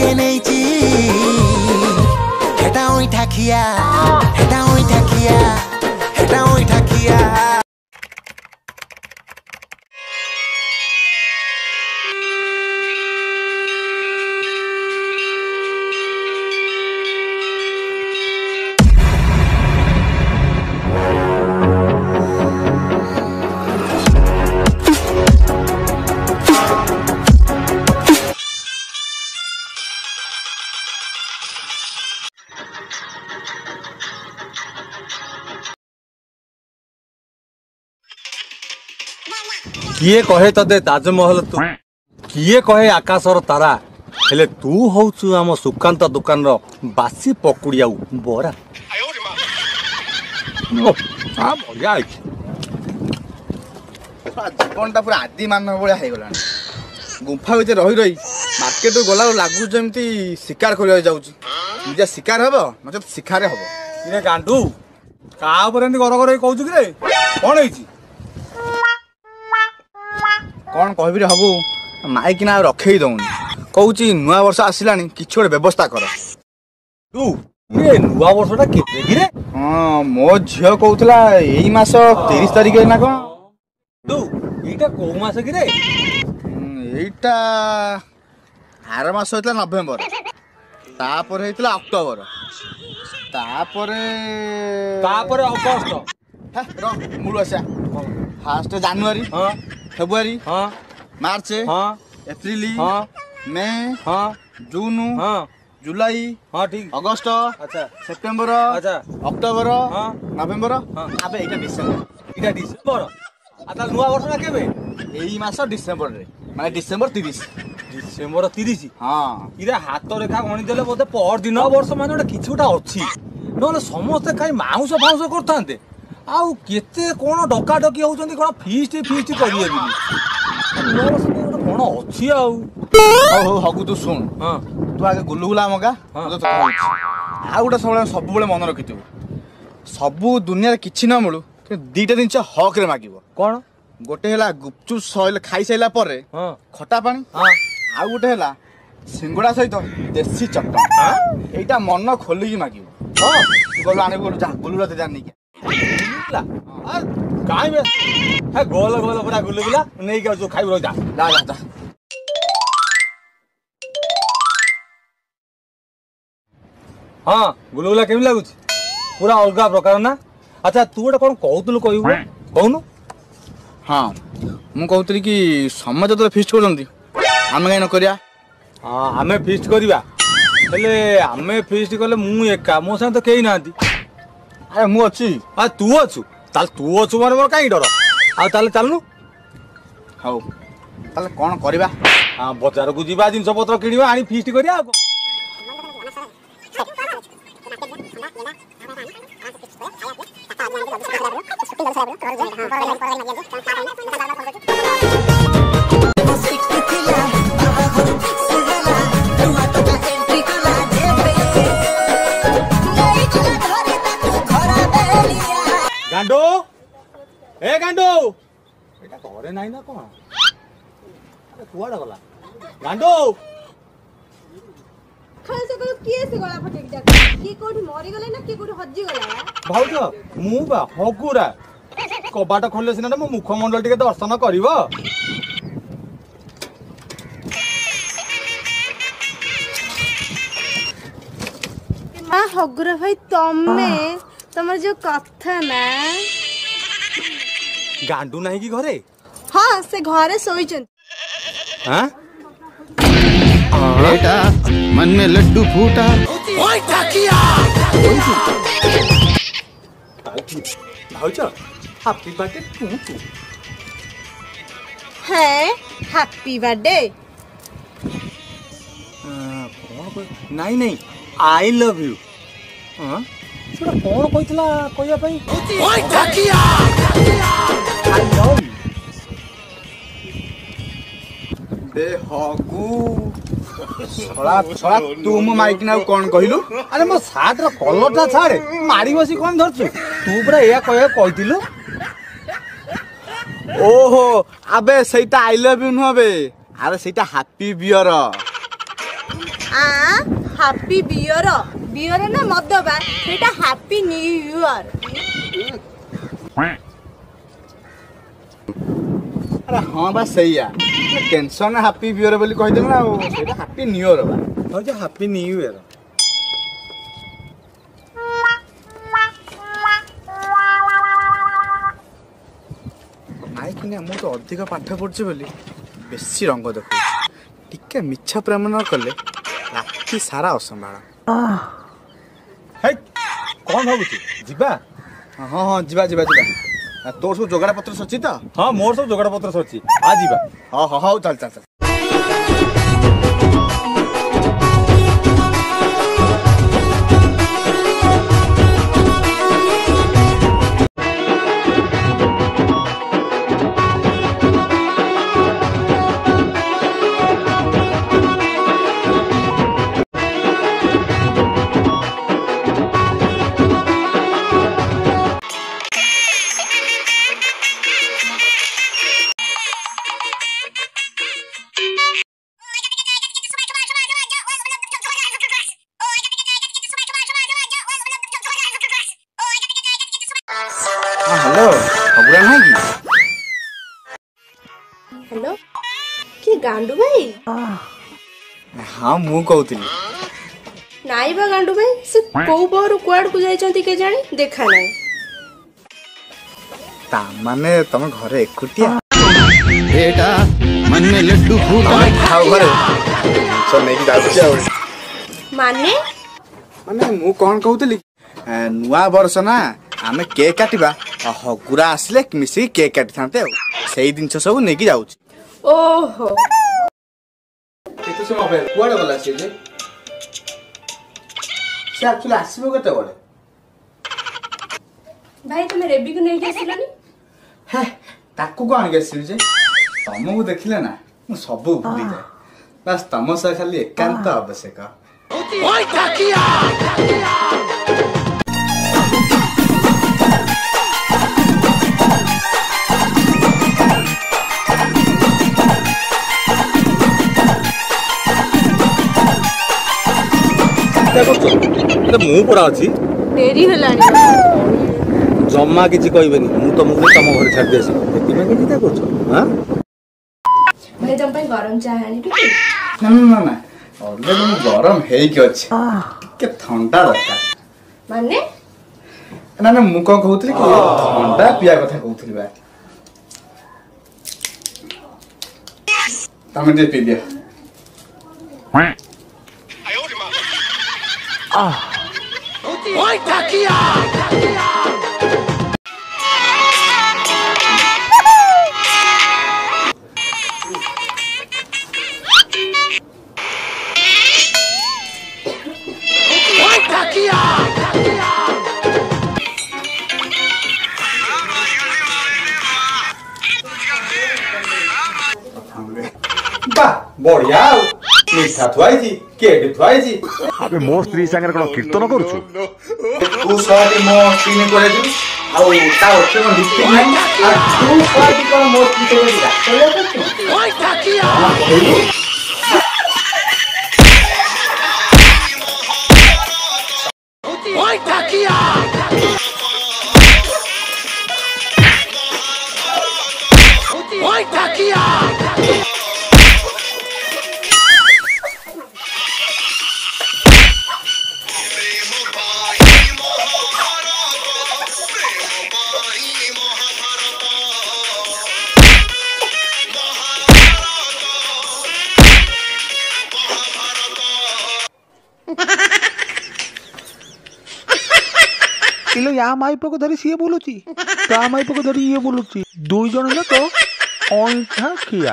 किए नहीं हेटा ओइठा खिया हेटा ओइठा खिया हेटा ओइठा खिया। किए कहे तते ताजमहल तू किए कहे आकाशर तारा हेले तू होचु आम सुकांत दुकान रो बासी पकुड़ियाऊ बरा बढ़िया जीवन टा पूरा आदि मानव भाया हो गला गुंफा भीतर रही रही मार्केट गला लागू जमती शिकार कर निजा शिकार हम नचेत शिकार हम किरे गांडू का ऊपर एंती गर गर कहू कि कौन है कौन कह हबू माइकिना रखे दौनी कौच नुआ वर्ष आसला किसी गोटे व्यवस्था कर तू ये नुआ वर्षटा केते कि रे? हाँ मो झील कहूला यही मास 30 तारिख ना कौन तू एटा को मास कि रे? एटा आर मास होता नवेम्बर तापर होता अक्टोबर तापर अगस्त मूल आसा फास्ट जनवरी फेब्रुआरी मार्च एप्रिल मे जून जुलाई ठीक अगस्त अच्छा सेप्टेम्बर अच्छा अक्टोबर नवेम्बर आबे एटा डिसेम्बर आता नुआ वर्षटा केबे एई मास डिसेम्बर रे माने डिसेम्बर 30 डिसेम्बर 30 हाँ इरे हाथ रेखा गणी देले बोधे पर दिन वर्ष माने गोटे किछि गोटा अछि नले समस्त खाई माउस फाउस करथांते आउ केते कोन डका डकी होउचंती कोन फीस्ट करिए बिनी नुआ वर्ष गोटे कोन अछि आउ हगु तू सुन हां तू आगे गुलुगुला मगा आ गोटे सब बेले मन रखिथु सबू दुनिया किछि न मिलू कि दीटा जिनिस हक रे मागिबो कोन गोटे हैला गुपचुप सइल खाई साइला परे खटा पानी आ गोटे हैला सिंगड़ा सहित देसी चटनी एटा मन खोलिकी मागिबो गलो आने बोल जा गुलुला ते जान नहीं काई बे हे गोल गोल पूरा गुलुगुला नहीं के जो खाइब जा जा जा हाँ गुलुगुला केमी लागुच पूरा अलग प्रकार ना अच्छा तू गोटे कौन कहतलु कहबू कहनु हाँ मु कहतली कि समझ तो फिस्ट करजंती आमे काई न करिया हाँ आमे फिस्ट करबा हेले आमे फिस्ट कले मु एका मो संग तो केही नांती अरे मु अछि आ तू अछु ताल तू अछु माने मोर काई डर आ ताले चलनु हौ ताले कोन करबा हाँ बाजार को जीवा जिनस पत्र किनिबा आनी फिस्ट करिया गांडो ए गांडो एटा घरे नाही ना कोन अरे कुआडा गला गांडो खाली से को किए से गला फटे जा की कोठी मरि गले ना की कोठी हज्जी गला भाउज मु बा हगुरा कबाट खोले सिना मो मुखमंडल टिके दर्शन करिवो मां हगुरा भाई तमे तमर जो कथा ना गांडू नाही की घरे हाँ से घरे सोईचन हां बेटा मन में लड्डू फूटा ओए ठाकिया भाउज हैप्पी बर्थडे टू है हैप्पी बर्थडे नहीं नहीं आई लव यू हाँ सेटा कौन कहला कहया पई ओए ठाकिया आई लव यू बे हगु छड़ा छड़ा तुम माइक ना कोन कहिलु अरे मो सार्ट रो कलर ता छाड़े मारी बसी कोन धरछु तू पूरा एया कहया कहतिलु ओहो अबे सेटा आई लव यू नु बे अरे सेटा हैप्पी बियर हैप्पी बियर बियर ना मद बा सेटा हैप्पी न्यू ईयर। अरे हाँ बा सही है टेंशन हैप्पी बियर बोली कहि देना सेटा हैप्पी न्यू ईयर बा हो जे हैप्पी न्यू ईयर। नाई कि मु तो अधिक पाठ पढ़ुचे बोली बेसी रंग देख टिके मिछा प्रेम न कले राति सारा असंभाଳ। हे कौन भाबुची जिबा? हाँ हाँ जीवा जीवा जीवा तोर सब जोगाड़ पत्र सची तो? हाँ मोर सब जोगाड़ पत्र सची आ जिबा। हाँ हाँ हाँ चल चल चल। हेलो खबरा नहीं की? हेलो कि गांडू भाई? हाँ मु कहूଥିଲି। नाई बा गांडू भाई से कोउ बाहर कुआड़ को जाइचंती के जानी देखा नहीं। ता माने तुम घरे एकुटिया बेटा मन में लड्डू फूटा खाओ घरे सब नहीं जाऊ माने माने मु कौन कहूଥିଲି नुआ वर्ष ना आमे केक काटिबा हगुरा आसले मिसी केक काटि थांते सेही दिन सब नहीं की जाउछ। ओहो केते समय पे कुआडे गला से जे से एक्चुअली आसीबो केते बडे भाई तुम रेबी को नहीं गेसिलनी? हे ताकू कोन गेसिल जे तमको देखिले ना मु सब भूली जाए बस तम से खाली एकांत आवश्यक। ओए काकिया मु पड़ा अच्छी देरी हलानी जम्मा किसी कहबेनी मु तुमको तुम घर छाड़ देसी एतिमे के चिंता करछो। हां भाई तुम पे गरम चाह आनी ठीक ना ना ना ऑलरेडी मु गरम हेई के अछि के ठंडा दरकार माने ना ना मु को कहउतली कि ठंडा पिया कथा कहउतली बा तमे दे पी दिया। ओए काकिया ओए काकिया बा बढ़िया मीठा थुआई केक थुआई अबे मो स्त्री संगे कोन कीर्तन करूछु तू साडी मो स्क्रीन करे दि आउ ता ओके मन लिपस्टिक नाही आ तू साडी कोन मो स्क्रीन करे दिला चलो तो ओए काकिया ओए काकिया ओए काकिया इलो या माइप को धरी सीए बोलुची ता माइप को धरी ये बोलुची दुई जण जाक ओंठा खिया।